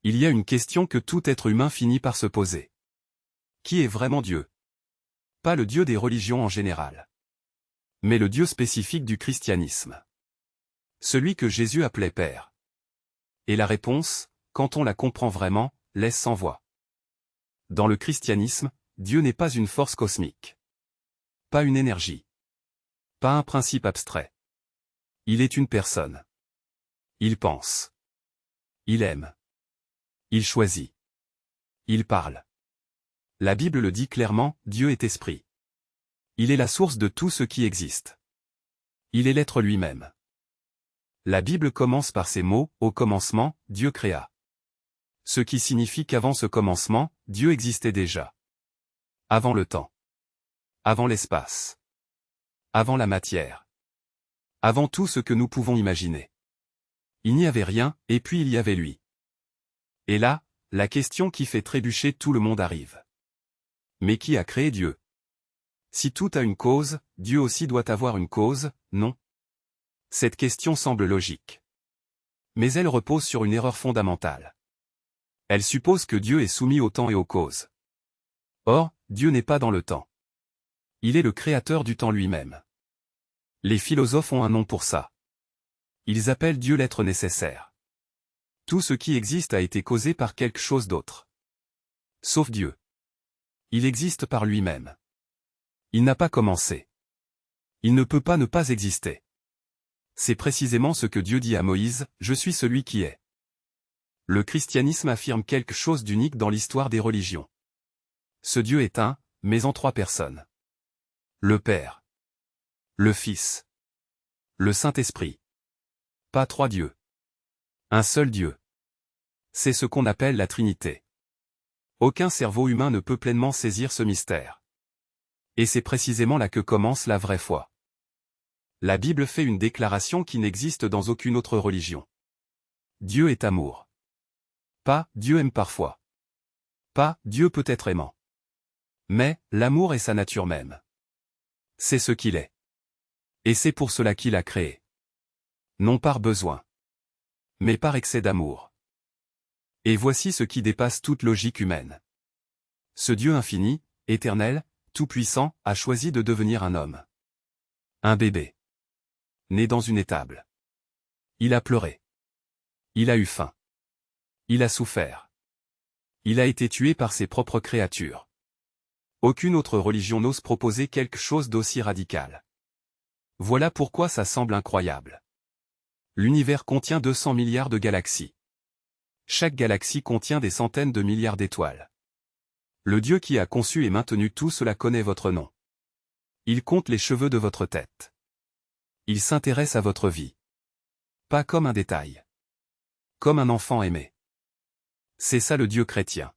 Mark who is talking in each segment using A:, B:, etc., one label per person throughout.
A: Il y a une question que tout être humain finit par se poser. Qui est vraiment Dieu? Pas le Dieu des religions en général, mais le Dieu spécifique du christianisme. Celui que Jésus appelait Père. Et la réponse, quand on la comprend vraiment, laisse sans voix. Dans le christianisme, Dieu n'est pas une force cosmique. Pas une énergie. Pas un principe abstrait. Il est une personne. Il pense. Il aime. Il choisit. Il parle. La Bible le dit clairement, Dieu est esprit. Il est la source de tout ce qui existe. Il est l'être lui-même. La Bible commence par ces mots, au commencement, Dieu créa. Ce qui signifie qu'avant ce commencement, Dieu existait déjà. Avant le temps. Avant l'espace. Avant la matière. Avant tout ce que nous pouvons imaginer. Il n'y avait rien, et puis il y avait lui. Et là, la question qui fait trébucher tout le monde arrive. Mais qui a créé Dieu? Si tout a une cause, Dieu aussi doit avoir une cause, non? Cette question semble logique. Mais elle repose sur une erreur fondamentale. Elle suppose que Dieu est soumis au temps et aux causes. Or, Dieu n'est pas dans le temps. Il est le créateur du temps lui-même. Les philosophes ont un nom pour ça. Ils appellent Dieu l'être nécessaire. Tout ce qui existe a été causé par quelque chose d'autre. Sauf Dieu. Il existe par lui-même. Il n'a pas commencé. Il ne peut pas ne pas exister. C'est précisément ce que Dieu dit à Moïse, « Je suis celui qui est ». Le christianisme affirme quelque chose d'unique dans l'histoire des religions. Ce Dieu est un, mais en trois personnes. Le Père. Le Fils. Le Saint-Esprit. Pas trois dieux. Un seul Dieu. C'est ce qu'on appelle la Trinité. Aucun cerveau humain ne peut pleinement saisir ce mystère. Et c'est précisément là que commence la vraie foi. La Bible fait une déclaration qui n'existe dans aucune autre religion. Dieu est amour. Pas, Dieu aime parfois. Pas, Dieu peut être aimant. Mais, l'amour est sa nature même. C'est ce qu'il est. Et c'est pour cela qu'il a créé. Non par besoin. Mais par excès d'amour. Et voici ce qui dépasse toute logique humaine. Ce Dieu infini, éternel, tout-puissant, a choisi de devenir un homme. Un bébé. Né dans une étable. Il a pleuré. Il a eu faim. Il a souffert. Il a été tué par ses propres créatures. Aucune autre religion n'ose proposer quelque chose d'aussi radical. Voilà pourquoi ça semble incroyable. L'univers contient 200 milliards de galaxies. Chaque galaxie contient des centaines de milliards d'étoiles. Le Dieu qui a conçu et maintenu tout cela connaît votre nom. Il compte les cheveux de votre tête. Il s'intéresse à votre vie. Pas comme un détail. Comme un enfant aimé. C'est ça le Dieu chrétien.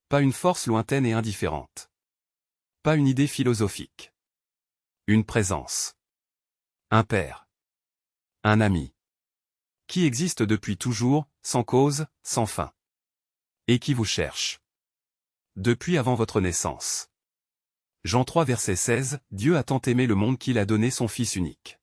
A: Pas une force lointaine et indifférente. Pas une idée philosophique. Une présence. Un père. Un ami. Qui existe depuis toujours, sans cause, sans fin. Et qui vous cherche. Depuis avant votre naissance. Jean 3 verset 16, Dieu a tant aimé le monde qu'il a donné son Fils unique.